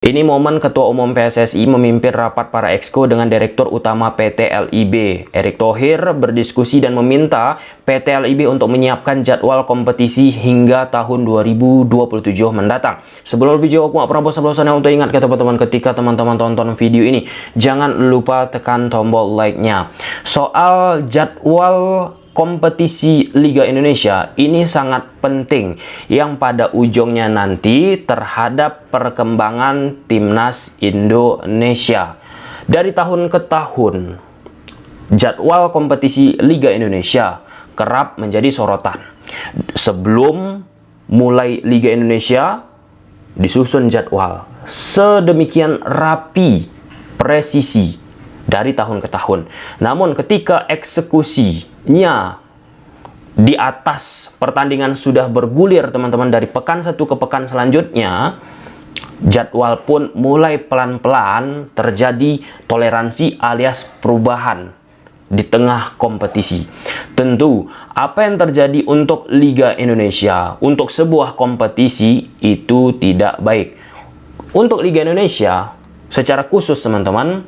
Ini momen Ketua Umum PSSI memimpin rapat para exco dengan Direktur Utama PT LIB. Erick Thohir berdiskusi dan meminta PT LIB untuk menyiapkan jadwal kompetisi hingga tahun 2027 mendatang. Sebelum lebih jauh, aku Prabowo sebelumnya untuk ingat ke teman-teman, ketika teman-teman tonton video ini, jangan lupa tekan tombol like-nya. Soal jadwal kompetisi Liga Indonesia ini sangat penting yang pada ujungnya nanti terhadap perkembangan timnas Indonesia. Dari tahun ke tahun, jadwal kompetisi Liga Indonesia kerap menjadi sorotan. Sebelum mulai Liga Indonesia, disusun jadwal sedemikian rapi, presisi dari tahun ke tahun. Namun ketika eksekusinya di atas pertandingan sudah bergulir teman-teman, dari pekan satu ke pekan selanjutnya, jadwal pun mulai pelan-pelan terjadi toleransi alias perubahan di tengah kompetisi. Tentu apa yang terjadi untuk Liga Indonesia, untuk sebuah kompetisi, itu tidak baik. Untuk Liga Indonesia secara khusus teman-teman,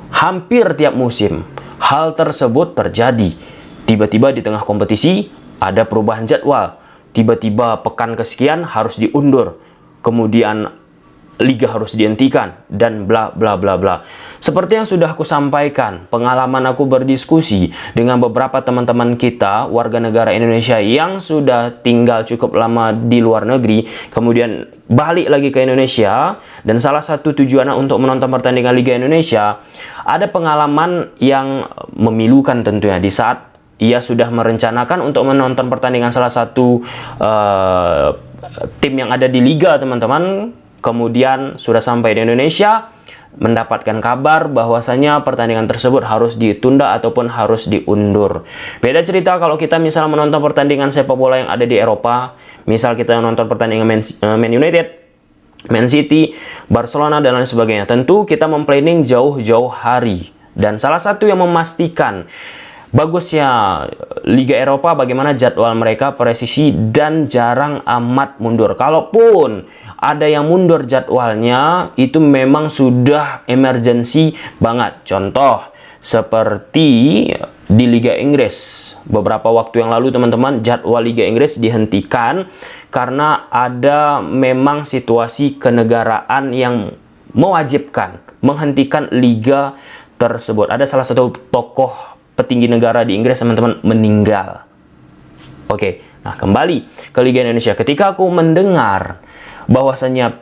hampir tiap musim hal tersebut terjadi. Tiba-tiba di tengah kompetisi ada perubahan jadwal, tiba-tiba pekan kesekian harus diundur, kemudian liga harus dihentikan, dan bla bla bla bla. Seperti yang sudah aku sampaikan, pengalaman aku berdiskusi dengan beberapa teman-teman kita warga negara Indonesia yang sudah tinggal cukup lama di luar negeri, kemudian balik lagi ke Indonesia, dan salah satu tujuannya untuk menonton pertandingan Liga Indonesia. Ada pengalaman yang memilukan tentunya di saat ia sudah merencanakan untuk menonton pertandingan salah satu tim yang ada di Liga teman-teman. Kemudian sudah sampai di Indonesia, mendapatkan kabar bahwasanya pertandingan tersebut harus ditunda ataupun harus diundur. Beda cerita kalau kita misalnya menonton pertandingan sepak bola yang ada di Eropa. Misal kita menonton pertandingan Man United, Man City, Barcelona, dan lain sebagainya. Tentu kita memplanning jauh-jauh hari. Dan salah satu yang memastikan bagusnya Liga Eropa, bagaimana jadwal mereka presisi dan jarang amat mundur. Kalaupun ada yang mundur jadwalnya, itu memang sudah emergency banget. Contoh seperti di Liga Inggris. Beberapa waktu yang lalu teman-teman, jadwal Liga Inggris dihentikan karena ada memang situasi kenegaraan yang mewajibkan menghentikan liga tersebut. Ada salah satu tokoh petinggi negara di Inggris teman-teman meninggal. Oke, nah kembali ke Liga Indonesia. Ketika aku mendengar bahwasanya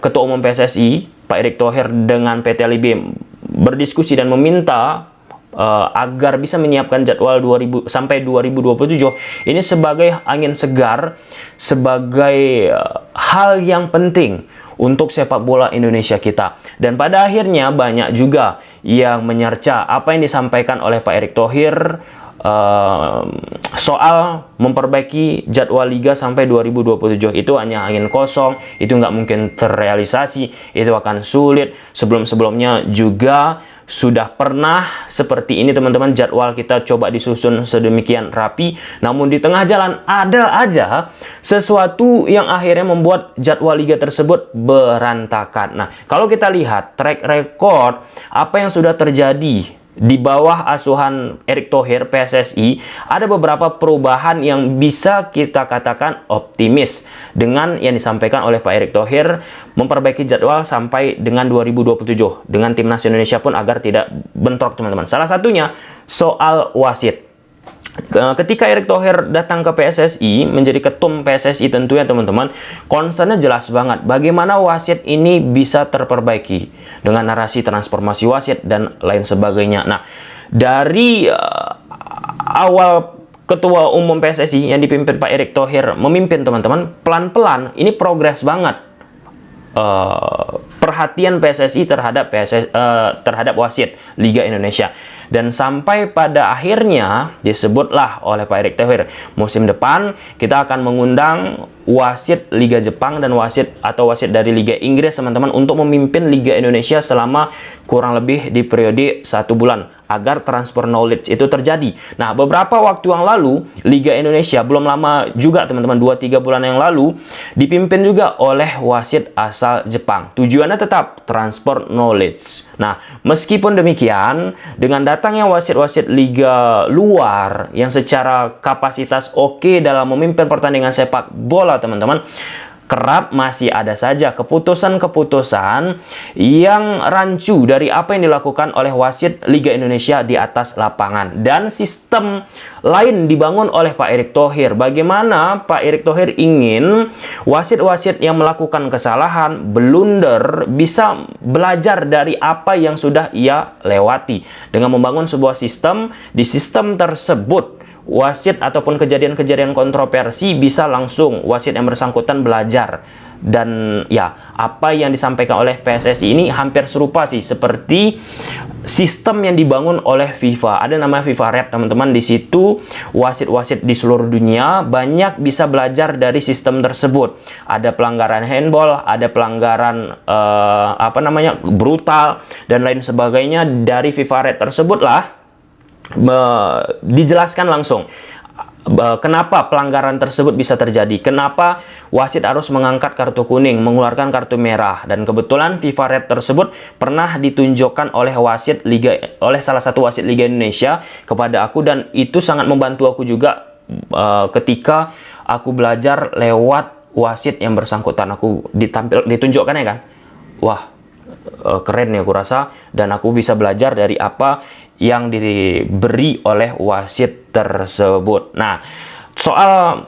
Ketua Umum PSSI Pak Erick Thohir dengan PT LIB berdiskusi dan meminta agar bisa menyiapkan jadwal 2000 sampai 2027, ini sebagai angin segar, sebagai hal yang penting untuk sepak bola Indonesia kita. Dan pada akhirnya banyak juga yang menyerca apa yang disampaikan oleh Pak Erick Thohir soal memperbaiki jadwal liga sampai 2027. Itu hanya angin kosong, itu nggak mungkin terrealisasi, itu akan sulit. Sebelum-sebelumnya juga sudah pernah seperti ini teman-teman, jadwal kita coba disusun sedemikian rapi, namun di tengah jalan ada aja sesuatu yang akhirnya membuat jadwal liga tersebut berantakan. Nah, kalau kita lihat track record apa yang sudah terjadi di bawah asuhan Erick Thohir PSSI, ada beberapa perubahan yang bisa kita katakan optimis dengan yang disampaikan oleh Pak Erick Thohir, memperbaiki jadwal sampai dengan 2027 dengan timnas Indonesia pun agar tidak bentrok teman-teman. Salah satunya soal wasit. Ketika Erick Thohir datang ke PSSI menjadi ketum PSSI, tentunya teman-teman, concernnya jelas banget bagaimana wasit ini bisa terperbaiki dengan narasi transformasi wasit dan lain sebagainya. Nah, dari awal Ketua Umum PSSI yang dipimpin Pak Erick Thohir memimpin teman-teman, pelan-pelan ini progres banget perhatian PSSI terhadap wasit Liga Indonesia. Dan sampai pada akhirnya disebutlah oleh Pak Erick Thohir, musim depan kita akan mengundang wasit Liga Jepang dan wasit dari Liga Inggris teman-teman untuk memimpin Liga Indonesia selama kurang lebih di periode 1 bulan agar transfer knowledge itu terjadi. Nah, beberapa waktu yang lalu, Liga Indonesia, belum lama juga teman-teman, 2-3 bulan yang lalu, dipimpin juga oleh wasit asal Jepang. Tujuannya tetap transfer knowledge. Nah, meskipun demikian, dengan datangnya wasit-wasit Liga luar yang secara kapasitas oke dalam memimpin pertandingan sepak bola, teman-teman, kerap masih ada saja keputusan-keputusan yang rancu dari apa yang dilakukan oleh wasit Liga Indonesia di atas lapangan. Dan sistem lain dibangun oleh Pak Erick Thohir. Bagaimana Pak Erick Thohir ingin wasit-wasit yang melakukan kesalahan, blunder, bisa belajar dari apa yang sudah ia lewati. Dengan membangun sebuah sistem, di sistem tersebut wasit ataupun kejadian-kejadian kontroversi bisa langsung wasit yang bersangkutan belajar. Dan ya, apa yang disampaikan oleh PSSI ini hampir serupa sih seperti sistem yang dibangun oleh FIFA. Ada namanya FIFA Rep, teman-teman. Di situ wasit-wasit di seluruh dunia banyak bisa belajar dari sistem tersebut. Ada pelanggaran handball, ada pelanggaran brutal dan lain sebagainya. Dari FIFA Rep tersebutlah dijelaskan langsung kenapa pelanggaran tersebut bisa terjadi, kenapa wasit harus mengangkat kartu kuning, mengeluarkan kartu merah. Dan kebetulan FIFA Red tersebut pernah ditunjukkan oleh salah satu wasit Liga Indonesia kepada aku, dan itu sangat membantu aku juga ketika aku belajar lewat wasit yang bersangkutan. Aku ditunjukkan ya kan, wah, keren ya aku rasa, dan aku bisa belajar dari apa yang diberi oleh wasit tersebut. Nah, soal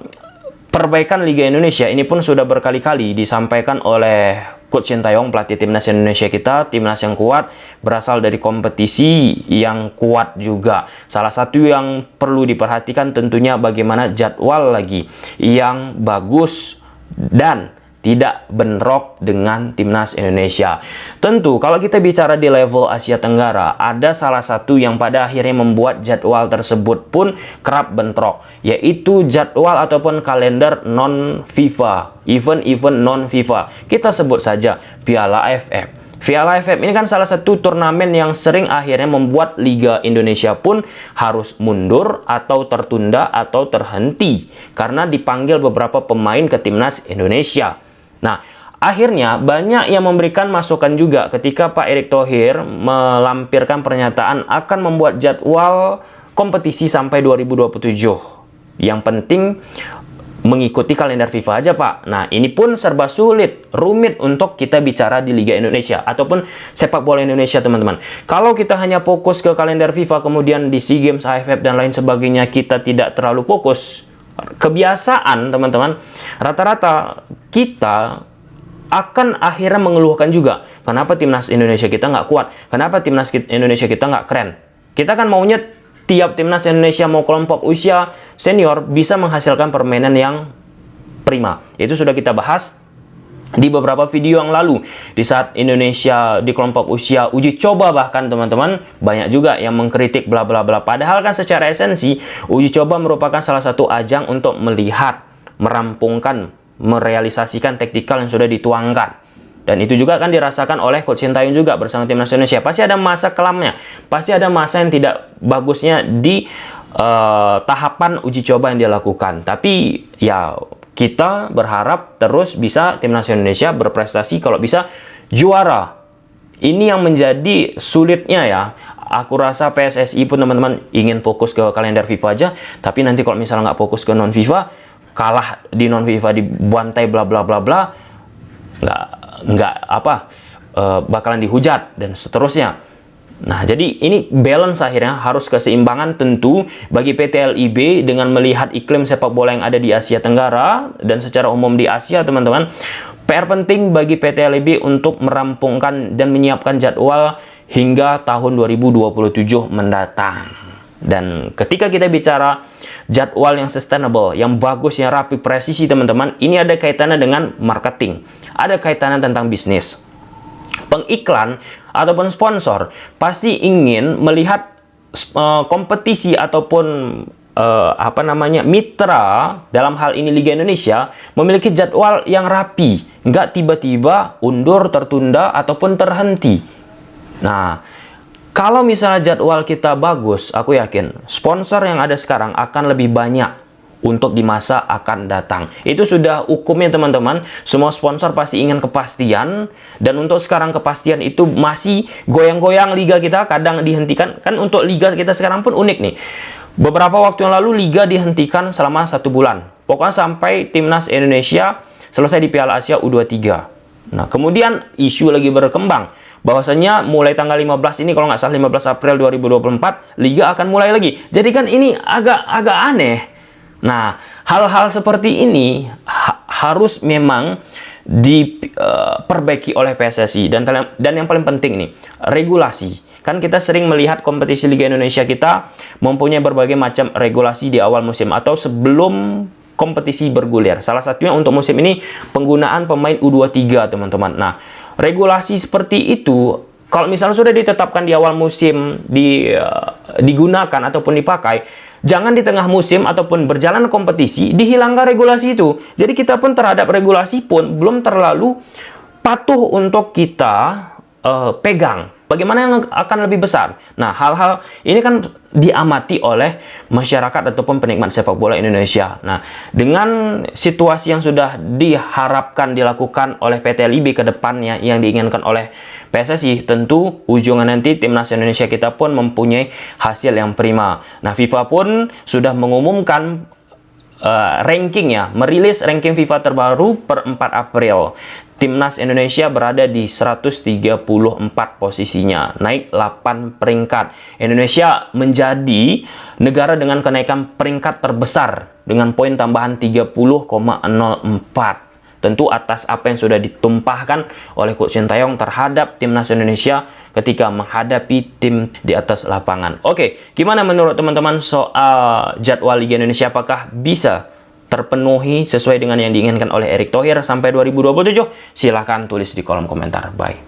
perbaikan Liga Indonesia ini pun sudah berkali-kali disampaikan oleh Coach Sintayong, pelatih timnas Indonesia kita. Timnas yang kuat berasal dari kompetisi yang kuat juga. Salah satu yang perlu diperhatikan tentunya bagaimana jadwal lagi yang bagus dan tidak bentrok dengan timnas Indonesia. Tentu kalau kita bicara di level Asia Tenggara, ada salah satu yang pada akhirnya membuat jadwal tersebut pun kerap bentrok, yaitu jadwal ataupun kalender non-FIFA, event-event non-FIFA. Kita sebut saja Piala AFF. Piala AFF ini kan salah satu turnamen yang sering akhirnya membuat Liga Indonesia pun harus mundur atau tertunda atau terhenti karena dipanggil beberapa pemain ke timnas Indonesia. Nah, akhirnya banyak yang memberikan masukan juga ketika Pak Erick Thohir melampirkan pernyataan akan membuat jadwal kompetisi sampai 2027. Yang penting mengikuti kalender FIFA aja, Pak. Nah, ini pun serba sulit, rumit untuk kita bicara di Liga Indonesia ataupun sepak bola Indonesia, teman-teman. Kalau kita hanya fokus ke kalender FIFA, kemudian di SEA Games, AFF, dan lain sebagainya, kita tidak terlalu fokus. Kebiasaan, teman-teman, rata-rata kita akan akhirnya mengeluhkan juga, kenapa timnas Indonesia kita nggak kuat, kenapa timnas Indonesia kita nggak keren. Kita kan maunya tiap timnas Indonesia mau kelompok usia senior bisa menghasilkan permainan yang prima. Itu sudah kita bahas di beberapa video yang lalu. Di saat Indonesia di kelompok usia uji coba, bahkan teman-teman banyak juga yang mengkritik bla bla bla. Padahal kan secara esensi uji coba merupakan salah satu ajang untuk melihat, merampungkan, merealisasikan taktikal yang sudah dituangkan. Dan itu juga kan dirasakan oleh Coach Sintayong juga bersama timnas Indonesia. Pasti ada masa kelamnya, pasti ada masa yang tidak bagusnya di tahapan uji coba yang dia lakukan. Tapi ya, kita berharap terus bisa timnas Indonesia berprestasi, kalau bisa juara. Ini yang menjadi sulitnya ya. Aku rasa PSSI pun, teman-teman, ingin fokus ke kalender FIFA aja, tapi nanti kalau misalnya nggak fokus ke non FIFA, kalah di non FIFA, dibantai bla bla bla bla, bakalan dihujat dan seterusnya. Nah, jadi ini balance akhirnya, harus keseimbangan tentu bagi PT LIB dengan melihat iklim sepak bola yang ada di Asia Tenggara dan secara umum di Asia, teman-teman. PR penting bagi PT LIB untuk merampungkan dan menyiapkan jadwal hingga tahun 2027 mendatang. Dan ketika kita bicara jadwal yang sustainable, yang bagus, yang rapi, presisi, teman-teman, ini ada kaitannya dengan marketing, ada kaitannya tentang bisnis. Pengiklan ataupun sponsor pasti ingin melihat kompetisi ataupun mitra, dalam hal ini Liga Indonesia, memiliki jadwal yang rapi, nggak tiba-tiba undur, tertunda, ataupun terhenti. Nah, Kalau misalnya jadwal kita bagus, aku yakin sponsor yang ada sekarang akan lebih banyak untuk di masa akan datang. Itu sudah hukumnya teman-teman. Semua sponsor pasti ingin kepastian, dan untuk sekarang kepastian itu masih goyang-goyang liga kita, kadang dihentikan. Kan untuk liga kita sekarang pun unik nih. Beberapa waktu yang lalu liga dihentikan selama 1 bulan. Pokoknya sampai timnas Indonesia selesai di Piala Asia U23. Nah, kemudian isu lagi berkembang bahwasanya mulai tanggal 15 ini, kalau nggak salah 15 April 2024, liga akan mulai lagi. Jadi kan ini agak aneh. Nah, hal-hal seperti ini harus memang diperbaiki oleh PSSI, dan yang paling penting nih, regulasi. Kan kita sering melihat kompetisi Liga Indonesia kita mempunyai berbagai macam regulasi di awal musim atau sebelum kompetisi bergulir. Salah satunya untuk musim ini penggunaan pemain U23, teman-teman. Nah, regulasi seperti itu kalau misalnya sudah ditetapkan di awal musim, digunakan ataupun dipakai, jangan di tengah musim ataupun berjalan kompetisi dihilangkan regulasi itu. Jadi kita pun terhadap regulasi pun belum terlalu patuh untuk kita pegang. Bagaimana yang akan lebih besar? Nah, hal-hal ini kan diamati oleh masyarakat ataupun penikmat sepak bola Indonesia. Nah, dengan situasi yang sudah diharapkan dilakukan oleh PT LIB ke depannya yang diinginkan oleh PSSI, tentu ujungnya nanti timnas Indonesia kita pun mempunyai hasil yang prima. Nah, FIFA pun sudah mengumumkan rankingnya, merilis ranking FIFA terbaru per 4 April. Timnas Indonesia berada di 134 posisinya, naik 8 peringkat. Indonesia menjadi negara dengan kenaikan peringkat terbesar dengan poin tambahan 30,04. Tentu atas apa yang sudah ditumpahkan oleh Coach Sintayong terhadap timnas Indonesia ketika menghadapi tim di atas lapangan. Oke, gimana menurut teman-teman soal jadwal Liga Indonesia? Apakah bisa terpenuhi sesuai dengan yang diinginkan oleh Erick Thohir sampai 2027? Silahkan tulis di kolom komentar. Bye.